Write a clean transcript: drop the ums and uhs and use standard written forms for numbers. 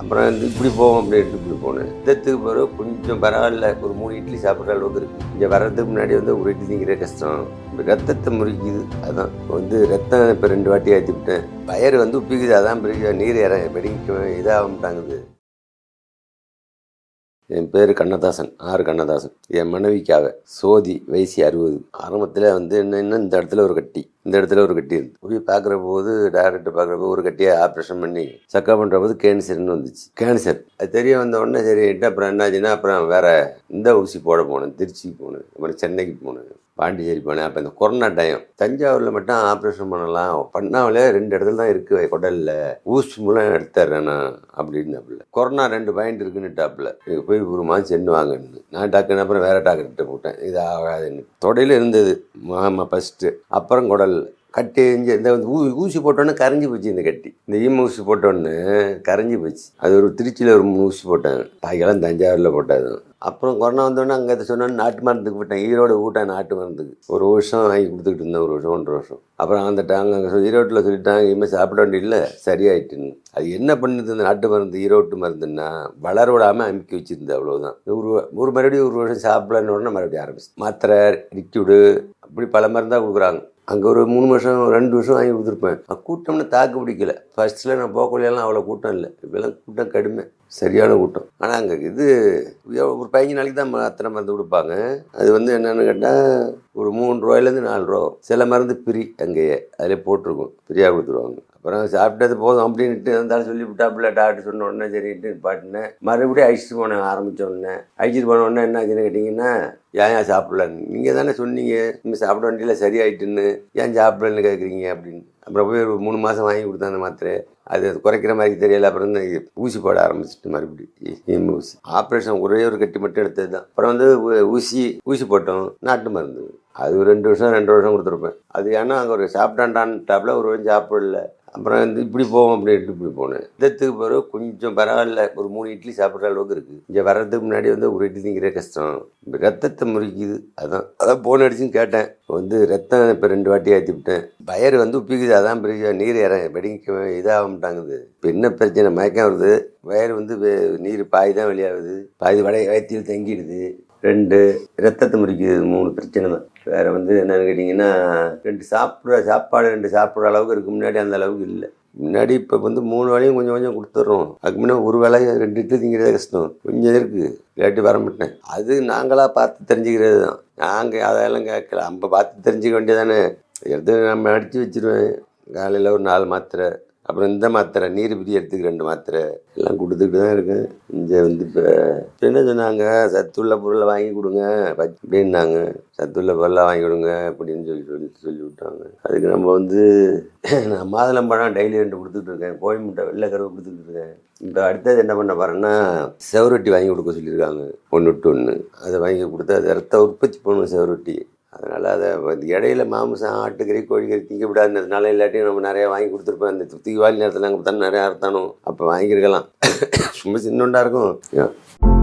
அப்புறம் வந்து இப்படி போவோம் அப்படின்ட்டு இப்படி போனேன். ரத்தத்துக்கு பிறகு கொஞ்சம் பரவாயில்ல, ஒரு 3 இட்லி சாப்பிட்ற அளவுக்கு இருக்குது. இங்கே வர்றதுக்கு முன்னாடி வந்து ஒரு இட்லி திங்கிற கஷ்டம், ரத்தத்தை முறிக்குது. அதான் வந்து ரத்தம் இப்போ 2 வாட்டி ஏற்றி விட்டேன். வயறு வந்து உப்பிக்குது, அதான் பிரிக்க நீர் வெடிக்க இதாகட்டாங்குது. என் பேர் கண்ணதாசன், ஆர் கண்ணதாசன். என் மனைவிக்காக சோதி, வயசு 60. ஆரம்பத்தில் வந்து என்னென்னா இந்த இடத்துல ஒரு கட்டி, இந்த இடத்துல ஒரு கட்டி இருந்து போய் பார்க்குற போது டாக்டர் பார்க்குறப்போ ஒரு கட்டியை ஆப்ரேஷன் பண்ணி சக்கா பண்ணுற போது கேன்சர்னு வந்துச்சு. கேன்சர் அது தெரிய வந்த உடனே சரின்ட்டு அப்புறம் என்னாச்சுன்னா அப்புறம் வேற இந்த ஊசி போட போனேன். திருச்சிக்கு போனேன், அப்புறம் சென்னைக்கு போனேன், பாண்டிச்சேரி போனேன். அப்போ இந்த கொரோனா டைம் தஞ்சாவூரில் மட்டும் ஆப்ரேஷன் பண்ணலாம், பண்ணாமலே 2 இடத்துல தான் இருக்குது குடலில், ஊசி மூலம் எடுத்துறேன் நான் அப்படின்னு. அப்படில கொரோனா 2 பாயிண்ட் இருக்குன்னுட்டாப்புல, நீங்கள் போய் ஒரு மாதம் சென்று வாங்கன்னு. நான் டாக்டர் அப்புறம் வேறு டாக்டர்கிட்ட போட்டேன். இது ஆகாதுன்னு. தொடையில் இருந்தது மாமா ஃபஸ்ட்டு, அப்புறம் குடல் கட்டி இந்த ஊசி போட்டோன்னே கரைஞ்சி போச்சு. இந்த கட்டி இந்த ஊசி போட்டோன்னு கரைஞ்சி போச்சு. அது ஒரு திருச்சியில் ஒரு 3 ஊசி போட்டேன், பாய்க்கெல்லாம் தஞ்சாவூரில் போட்டது. அப்புறம் கொரோனா வந்தோடனே அங்கே சொன்னோன்னு நாட்டு மருந்துக்கு போட்டேன். ஈரோடு ஊட்டேன் நாட்டு மருந்துக்கு. ஒரு வருஷம் வாங்கி கொடுத்துக்கிட்டு இருந்தேன், 1 வருஷம் 1.5 வருஷம். அப்புறம் வந்துட்டாங்க அங்கே ஈரோட்டில் சொல்லிட்டாங்க இனிமேல் சாப்பிட வேண்டிய இல்லை, சரியாயிட்டுன்னு. அது என்ன பண்ணுது இந்த நாட்டு மருந்து, ஈரோட்டு மருந்துன்னா வளர விடாமல் அமுக்கி வச்சுருந்து, அவ்வளோதான். ஒரு மறுபடியும் 1 வருஷம் சாப்பிடலன்னு உடனே மறுபடியும் ஆரம்பிச்சு மாத்திரை, லிக்விடு, அப்படி பல மருந்தாக கொடுக்குறாங்க. அங்கே ஒரு 3 வருஷம் 2 வருஷம் வாங்கி கொடுத்துருப்பேன். கூட்டம்னு தாக்கு பிடிக்கல. ஃபர்ஸ்ட்டில் நான் போகக்குள்ளையெல்லாம் அவ்வளோ கூட்டம் இல்லை, இப்போலாம் கூட்டம் கடுமை, சரியான கூட்டம். ஆனால் அங்கே இது ஒரு 15 நாளைக்கு தான் அத்தனை மருந்து கொடுப்பாங்க. அது வந்து என்னென்னு கேட்டால் ஒரு 3 ரூபாயிலேருந்து 4 ரூபா வரும். சில மருந்து ஃப்ரீ, அங்கேயே அதிலே போட்டிருக்கும், ஃப்ரீயாக கொடுத்துருவாங்க. அப்புறம் சாப்பிட்டது போதும் அப்படின்ட்டு இருந்தாலும் சொல்லி விட்டாப்புல டாக்டர் சொன்ன உடனே சரின்ட்டு பாட்டினேன். மறுபடியும் அழைச்சிட்டு போனேன். ஆரம்பித்த உடனே அழைச்சிட்டு போன உடனே என்ன ஆச்சுன்னு கேட்டிங்கன்னா, ஏன் சாப்பிடலன்னு, நீங்கள் தானே சொன்னீங்க இனிமேல் சாப்பிட வேண்டியதில்லை சரியாயிட்டுன்னு, ஏன் சாப்பிடலன்னு கேட்குறீங்க அப்படின்னு. அப்புறம் போய் ஒரு 3 மாதம் வாங்கி கொடுத்தேன் அந்த மாத்திரை. அது குறைக்கிற மாதிரி தெரியல. அப்புறம் தான் ஊசி போட ஆரம்பிச்சிட்டு மறுபடியும் ஊசி. ஆப்ரேஷன் ஒரே ஒரு கட்டி மட்டும் எடுத்தது தான். அப்புறம் வந்து ஊசி போட்டோம், நாட்டு மருந்து. அது ஒரு 2 வருஷம் கொடுத்துருப்பேன். அது ஏன்னா அங்கே ஒரு சாப்பிட்டான்டான்னு டாப்பில் ஒரு வருஷம் சாப்பிடல. அப்புறம் வந்து இப்படி போவோம் அப்படின்ட்டு இப்படி போனேன். ரத்தத்துக்கு பிறகு கொஞ்சம் பரவாயில்ல, ஒரு 3 இட்லி சாப்பிட்ற அளவுக்கு இருக்குது. இங்கே வர்றதுக்கு முன்னாடி வந்து ஒரு இட்லி திங்கிற கஷ்டம், ரத்தத்தை முறிக்குது. அதான் போன் அடிச்சுன்னு கேட்டேன். வந்து ரத்தம் இப்போ 2 வாட்டி ஏற்றி விட்டேன். வயறு வந்து உப்பிக்குது, அதான் பெரிய நீர் வெடிக்க இதாகட்டாங்குது. இப்போ என்ன பிரச்சனை, மயக்கம் வருது, வயறு வந்து நீர் பாய் தான் வெளியாகுது, பாதி வயத்தில் தங்கிடுது. 2 ரத்தத்தை முறிக்குது, 3 பிரச்சனை தான். வேறு வந்து என்னென்னு கேட்டிங்கன்னா 2 சாப்பிட்ற அளவுக்கு இருக்குது. முன்னாடி அந்த அளவுக்கு இல்லை. முன்னாடி இப்போ வந்து 3 வேளையும் கொஞ்சம் கொஞ்சம் கொடுத்துட்றோம். அதுக்கு முன்னே ஒரு வேளை 2 இட்லி திங்கிறதே கஷ்டம். கொஞ்சம் இருக்குது, இல்லாட்டி வரமாட்டேன். அது நாங்களாக பார்த்து தெரிஞ்சுக்கிறது தான். நாங்கள் அதெல்லாம் கேட்கல, நம்ம பார்த்து தெரிஞ்சுக்க வேண்டியதானே. எடுத்து நம்ம அடித்து வச்சுருவேன். காலையில் ஒரு 4 மாத்திரை, அப்புறம் இந்த மாத்திரை நீர் பிரியறதுக்கு 2 மாத்திரை எல்லாம் கொடுத்துக்கிட்டு தான் இருக்கேன். இங்கே வந்து இப்போ என்ன சொன்னாங்க, சத்துள்ள பொருளை வாங்கி கொடுங்க அப்படின்னாங்க. சத்துள்ள பொருளாக வாங்கி கொடுங்க அப்படின்னு சொல்லி விட்டாங்க. அதுக்கு நம்ம வந்து நான் மாதுளம்பழம் டெய்லி 2 கொடுத்துட்டு இருக்கேன், கோழி முட்டை வெள்ளைக்கருவை கொடுத்துட்டு இருக்கேன். இப்போ அடுத்தது என்ன பண்ண போகிறேன்னா செவரொட்டி வாங்கி கொடுக்க சொல்லியிருக்காங்க, 1 விட்டு 1. அதை வாங்கி கொடுத்து அதை ரத்த உற்பத்தி பண்ணணும் செவரொட்டி. அதனால் அதை இடையில மாமிசம், ஆட்டுக்கறி, கோழிக்கறி திங்க விடாதுனால இல்லாட்டியும் நம்ம நிறையா வாங்கி கொடுத்துருப்போம். அந்த தீபாவளி நேரத்தில் நாங்கள் தான் நிறையா அறுத்தானோ அப்போ வாங்கியிருக்கலாம். சும்மா சின்னொண்டா இருக்கும்.